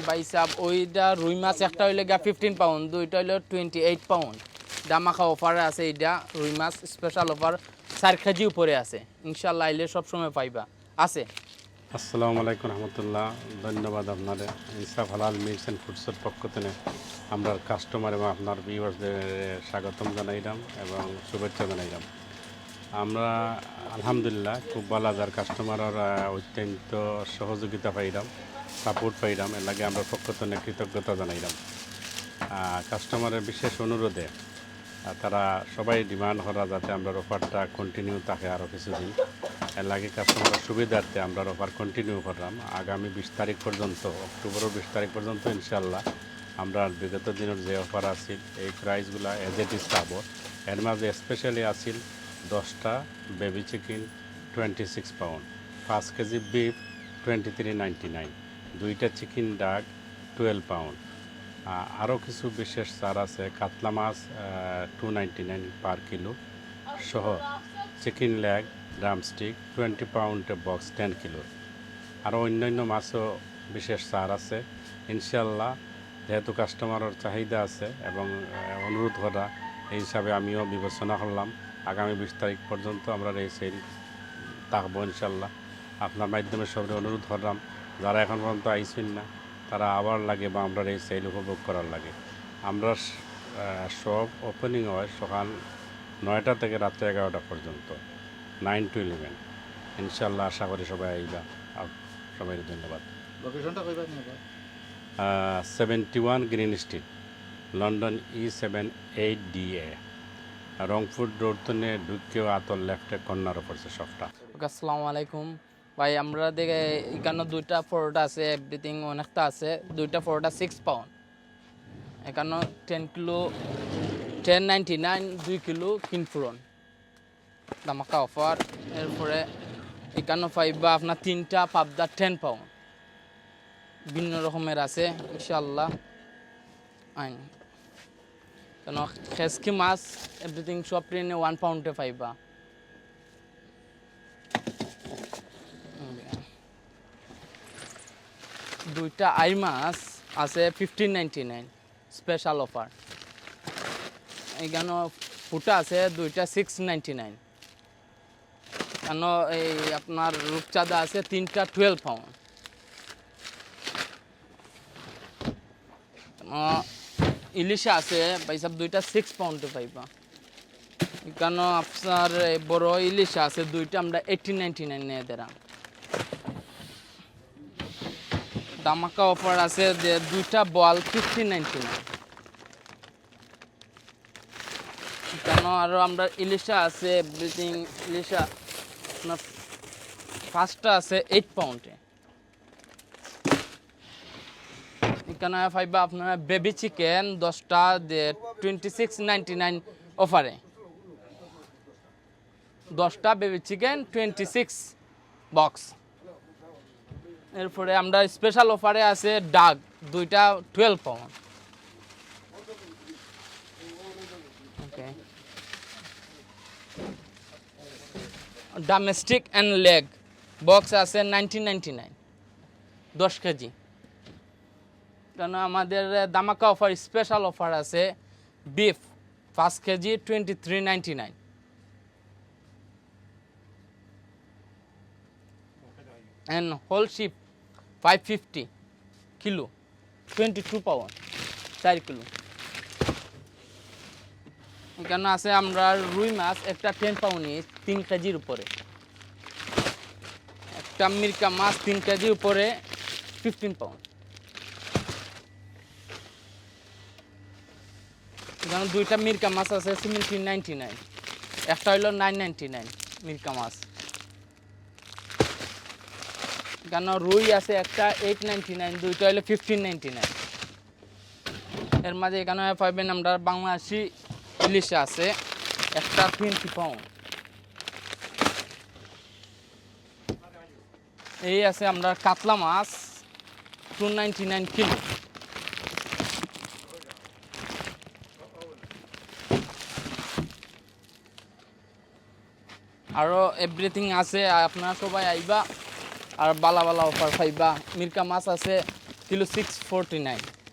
ভাই সাহেব ওইটা রুই মাছ একটা হইলে গা 15 পাউন্ড, দুইটা হইলে 28 পাউন্ড। দামাখা অফারে আছে এইটা রুই মাছ স্পেশাল অফার 4 কেজি উপরে আছে, ইনশাল্লাহ আইলে সবসময় পাইবা আছে। আসসালামু আলাইকুম রহমতুল্লাহ। ধন্যবাদ আপনাদের ইনসাফ হালাল মিটস অ্যান্ড ফুডসের পক্ষ থেকে আমরা কাস্টমার এবং আপনার ভিউয়ার্সদের স্বাগতম জানাইলাম এবং শুভেচ্ছা জানাইলাম। আমরা আলহামদুলিল্লাহ খুব ভালো যার কাস্টমারের অত্যন্ত সহযোগিতা পাইলাম, সাপোর্ট পাইলাম, এর লাগে আমরা পক্ষ থেকে কৃতজ্ঞতা জানাইলাম। কাস্টমারের বিশেষ অনুরোধে তারা সবাই ডিমান্ড করা যাতে আমরা অফারটা কন্টিনিউ থাকে আরও কিছুদিন, এর লাগে কাস্টমারের সুবিধার্থে আমরা অফার কন্টিনিউ করলাম আগামী 20 তারিখ পর্যন্ত, অক্টোবরের 20 তারিখ পর্যন্ত ইনশাল্লাহ। আমরা বিগত দিনের যে অফার আছিল এই প্রাইসগুলো এজ ইট ইজ পাবো। এর মাঝে স্পেশালি আছিল 10টা baby chicken 26 pound, 5 KG beef 23.99, 2টা চিকেন ডাক 12 পাউন্ড। আরও কিছু বিশেষ ছাড় আছে, কাতলা মাছ 299 পার কিলো সহ চিকেন লেগ ড্রামস্টিক 20 পাউন্ডের বক্স 10 কিলো। আরও অন্যান্য মাছও বিশেষ ছাড় আছে ইনশাল্লাহ। যেহেতু কাস্টমারের চাহিদা আছে এবং অনুরোধ করা, এই হিসাবে আমিও বিবেচনা করলাম আগামী 20 তারিখ পর্যন্ত আমরা এই সেল থাকবো ইনশাল্লাহ। আপনার মাধ্যমে সবাই অনুরোধ করলাম যারা এখন পর্যন্ত আইসেন না তারা আবার লাগে বা আমরা এই সেল উপভোগ করার লাগে। আমরা সব ওপেনিং হয় সকাল 9টা থেকে রাত্রে 11টা পর্যন্ত, 9 to 11 ইনশাল্লাহ। আশা করি সবাই আইবা। সবাই ধন্যবাদ। লোকেশনটা কইবা নি আবার? 71 green street, London E78DA, Rangpur road থেকে ঢুকেও আতর লেফটে কর্নার পড়ছে সবটা। আসসালামু আলাইকুম ভাই, আমরা দেখে এখানে দুইটা পরোটা আছে, এভরিথিং অনেকটা আছে। দুইটা পরোটা 6 পাউন্ড, এখানে 10 কিলো 10.99, 2 কিলো কিনফুরন দামাকা অফার। এরপরে এখানে পাইবা আপনার 3টা পাবদা 10 পাউন্ড, ভিন্ন রকমের আছে ইনশাল্লাহ। আইন কেন খেসকি মাছ এভরিথিং সব ট্রেনে 1 পাউন্ডে পাইবা। দুইটা আই মাছ আছে 15.99 স্পেশাল অফার। এখানে ফুটা আছে দুইটা 6.99। কেন এই আপনার রূপচাঁদা আছে 3টা 12 পাউন্ড। ইলিশা আছে ভাই সাহেব দুইটা 6 পাউন্ডে পাইবা। এখানে আপনার বড় ইলিশা আছে দুইটা আমরা 18.99 নিয়ে দিলাম। দামাকা অফার আছে যে দুইটা বল 15.99। কেন আরও আমরা ইলিশা আছে এভরিথিং ইলিশা আপনার 5টা আছে 8 পাউন্ডে। এখানে পাইবা আপনারা বেবি চিকেন 10টা 26.99 অফারে। 10টা বেবি চিকেন 26 বক্স। এরপরে আমরা স্পেশাল অফারে আছে ডাক দুইটা 12 pound. Okay, domestic and leg box আছে 19.99, 10 কেজি। কারণ আমাদের দামাকা অফার স্পেশাল অফার আছে beef 5 KG 23.99। And whole sheep 550 kilo 22 pound, 4 kilo. এখানে আছে আমরা রুই মাছ একটা 10 পাউন্ড 3 কেজির উপরে। একটা মিরকা মাছ 3 কেজি উপরে 15 পাউন্ড। এখানে দুইটা মিরকা মাছ আছে 17.99, একটা হইল 9.99 মিরকা মাছ। এখানে রুই আছে একটা 8.99, দুইটা হইলো 15.99। এর মাঝে এখানে পাইবেন আমরা বাংলাদেশি ইলিশা আছে একটা 20 পাউন্ড। এই আছে আমরা কাতলা মাছ 299 কিলো। আরও এভরিথিং আছে, আপনারা সবাই আইবা আর বালা বালা অফার পাইবা। মিরকা মাছ আছে কিলো 649